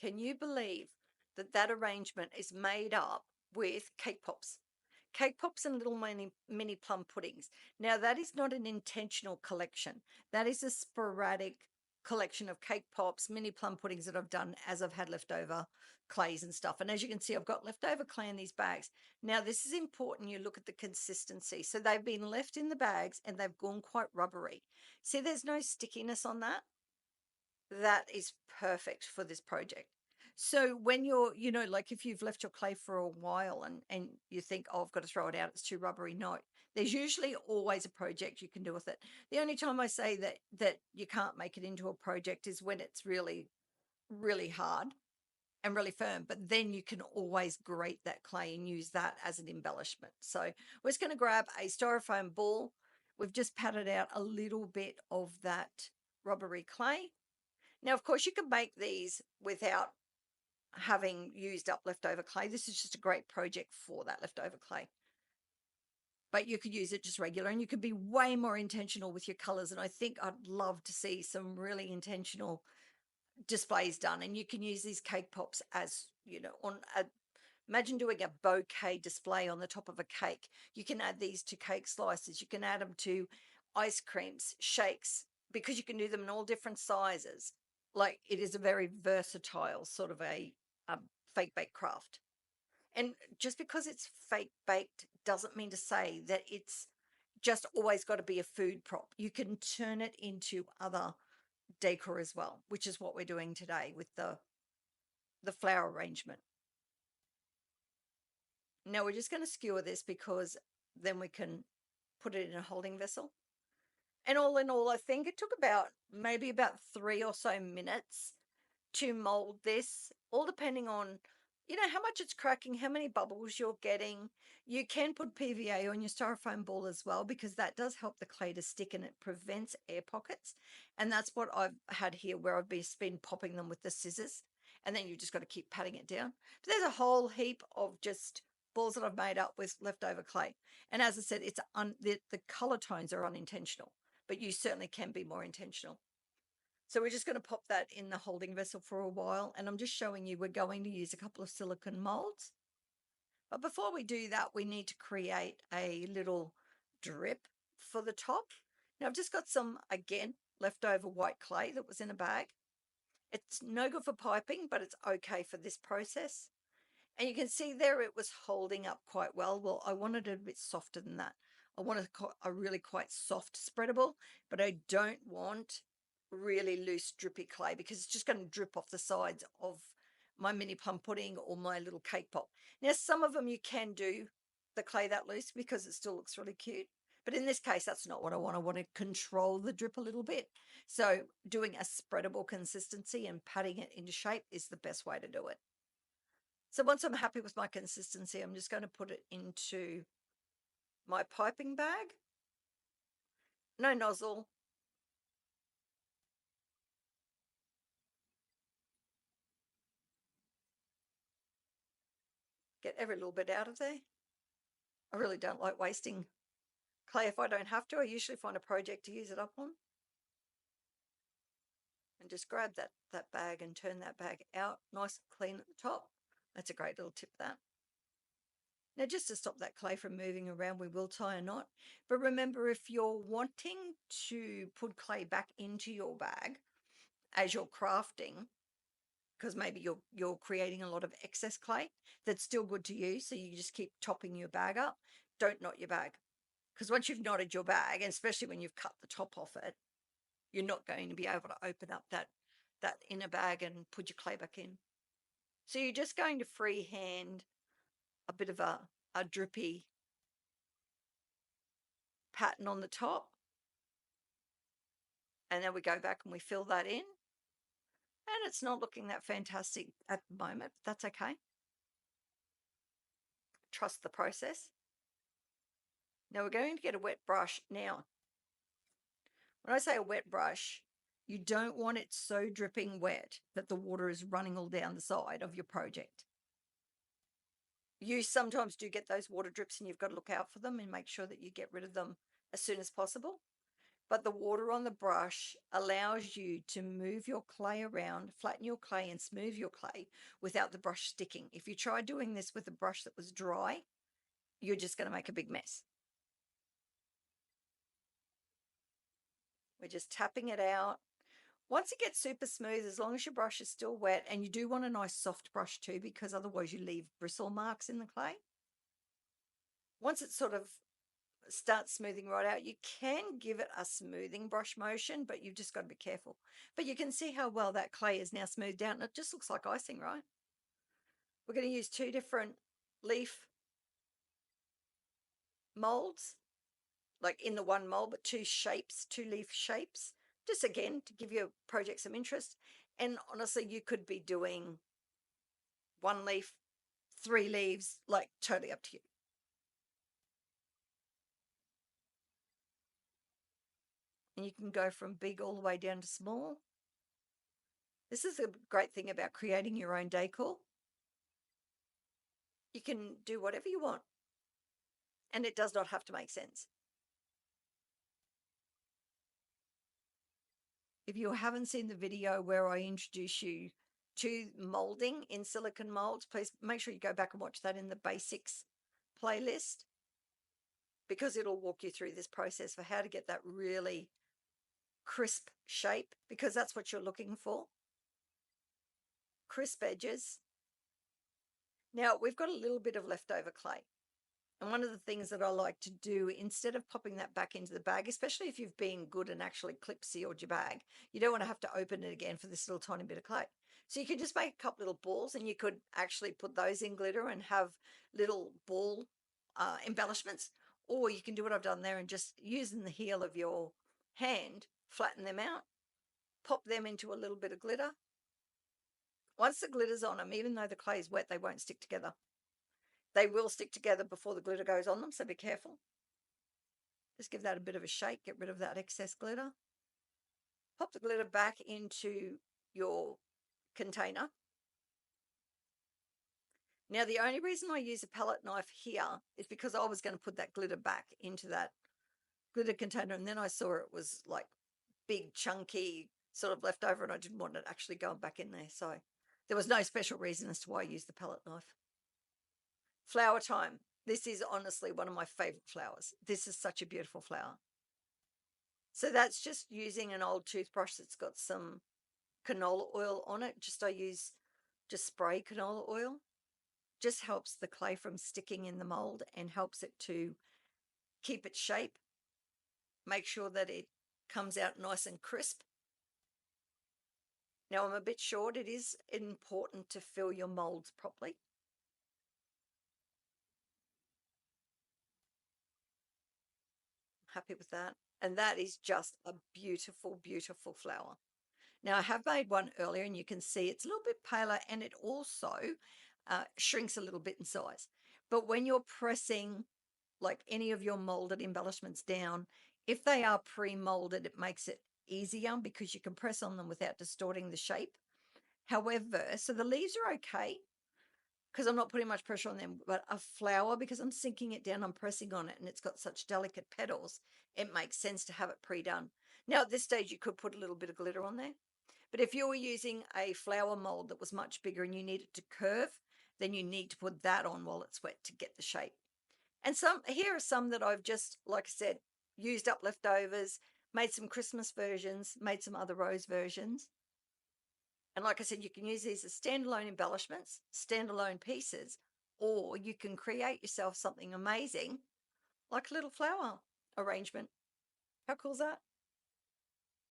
Can you believe that that arrangement is made up with cake pops? Cake pops and little mini plum puddings. Now, that is not an intentional collection. That is a sporadic collection of cake pops, mini plum puddings that I've done as I've had leftover clays and stuff. And as you can see, I've got leftover clay in these bags. Now, this is important. You look at the consistency. So they've been left in the bags and they've gone quite rubbery. See, there's no stickiness on that. That is perfect for this project. So when you're, like if you've left your clay for a while and you think, oh, I've got to throw it out, it's too rubbery. No, there's usually always a project you can do with it. The only time I say that you can't make it into a project is when it's really, really hard and really firm, but then you can always grate that clay and use that as an embellishment. So we're just going to grab a styrofoam ball. We've just patted out a little bit of that rubbery clay. Now, of course, you can make these without having used up leftover clay. This is just a great project for that leftover clay. But you could use it just regular, and you could be way more intentional with your colors. And I think I'd love to see some really intentional displays done. And you can use these cake pops as, imagine doing a bouquet display on the top of a cake. You can add these to cake slices. You can add them to ice creams, shakes, because you can do them in all different sizes. Like, it is a very versatile sort of a fake baked craft. And just because it's fake baked doesn't mean to say that it's just always got to be a food prop. You can turn it into other decor as well, which is what we're doing today with the flower arrangement. Now we're just going to skewer this because then we can put it in a holding vessel. And all in all, I think it took maybe about 3 or so minutes to mold this, all depending on, how much it's cracking, how many bubbles you're getting. You can put PVA on your styrofoam ball as well, because that does help the clay to stick and it prevents air pockets. And that's what I've had here, where I've been popping them with the scissors, and then you just got to keep patting it down. But there's a whole heap of just balls that I've made up with leftover clay. And as I said, the color tones are unintentional, but you certainly can be more intentional. So we're just going to pop that in the holding vessel for a while. And I'm just showing you, we're going to use a couple of silicone molds. But before we do that, we need to create a little drip for the top. Now I've just got some, again, leftover white clay that was in a bag. It's no good for piping, but it's okay for this process. And you can see there it was holding up quite well. Well, I wanted it a bit softer than that. I wanted a really quite soft spreadable, but I don't want really loose drippy clay, because it's just going to drip off the sides of my mini plum pudding or my little cake pop. Now, some of them you can do the clay that loose because it still looks really cute. But in this case, that's not what I want. I want to control the drip a little bit. So doing a spreadable consistency and patting it into shape is the best way to do it. So once I'm happy with my consistency, I'm just going to put it into my piping bag. No nozzle. Get every little bit out of there. I really don't like wasting clay if I don't have to. I usually find a project to use it up on. And just grab that bag and turn that bag out nice and clean at the top. That's a great little tip, that. Now, just to stop that clay from moving around, we will tie a knot. But remember, if you're wanting to put clay back into your bag as you're crafting, because maybe you're creating a lot of excess clay that's still good to use, so you just keep topping your bag up, don't knot your bag. Because once you've knotted your bag, and especially when you've cut the top off it, you're not going to be able to open up that inner bag and put your clay back in. So you're just going to freehand a bit of a drippy pattern on the top. And then we go back and we fill that in. And it's not looking that fantastic at the moment, but that's okay. Trust the process. Now we're going to get a wet brush. Now, when I say a wet brush, you don't want it so dripping wet that the water is running all down the side of your project. You sometimes do get those water drips, and you've got to look out for them and make sure that you get rid of them as soon as possible. but the water on the brush allows you to move your clay around, flatten your clay and smooth your clay without the brush sticking. If you try doing this with a brush that was dry, you're just going to make a big mess. We're just tapping it out. Once it gets super smooth, as long as your brush is still wet, and you do want a nice soft brush too, because otherwise you leave bristle marks in the clay. Once it sort of starts smoothing right out, you can give it a smoothing brush motion, but you've just got to be careful. But you can see how well that clay is now smoothed out, and it just looks like icing, right? We're going to use 2 different leaf molds, like in the one mold, but 2 shapes, 2 leaf shapes, just again to give your project some interest. And honestly, you could be doing 1 leaf, 3 leaves, like totally up to you. And you can go from big all the way down to small. This is a great thing about creating your own decor. You can do whatever you want, and it does not have to make sense. If you haven't seen the video where I introduce you to molding in silicone molds, please make sure you go back and watch that in the basics playlist, because it'll walk you through this process for how to get that really crisp shape, because that's what you're looking for. Crisp edges. Now we've got a little bit of leftover clay. And one of the things that I like to do, instead of popping that back into the bag, especially if you've been good and actually clip sealed your bag, you don't want to have to open it again for this little tiny bit of clay. So you could just make a couple little balls, and you could actually put those in glitter and have little ball embellishments. Or you can do what I've done there and just using the heel of your hand, flatten them out, pop them into a little bit of glitter. Once the glitter's on them, even though the clay is wet, they won't stick together. They will stick together before the glitter goes on them, so be careful. Just give that a bit of a shake, get rid of that excess glitter. Pop the glitter back into your container. Now, the only reason I use a palette knife here is because I was going to put that glitter back into that glitter container, and then I saw it was like big, chunky, sort of leftover, and I didn't want it actually going back in there. So there was no special reason as to why I used the palette knife. Flower time. This is honestly one of my favorite flowers. This is such a beautiful flower. So that's just using an old toothbrush that's got some canola oil on it. I use just spray canola oil. Just helps the clay from sticking in the mold and helps it to keep its shape. Make sure that it comes out nice and crisp. Now I'm a bit short. It is important to fill your molds properly. Happy with that. And that is just a beautiful, beautiful flower. Now I have made one earlier, and you can see it's a little bit paler, and it also shrinks a little bit in size. But when you're pressing like any of your molded embellishments down, if they are pre-molded, it makes it easier because you can press on them without distorting the shape. However, so the leaves are okay because I'm not putting much pressure on them, but a flower, because I'm sinking it down, I'm pressing on it, and it's got such delicate petals, it makes sense to have it pre-done. Now at this stage, you could put a little bit of glitter on there. But if you were using a flower mold that was much bigger and you need it to curve, then you need to put that on while it's wet to get the shape. And here are some that I've just, like I said, used up leftovers, made some Christmas versions, made some other rose versions. And like I said, you can use these as standalone embellishments, standalone pieces, or you can create yourself something amazing like a little flower arrangement. How cool is that?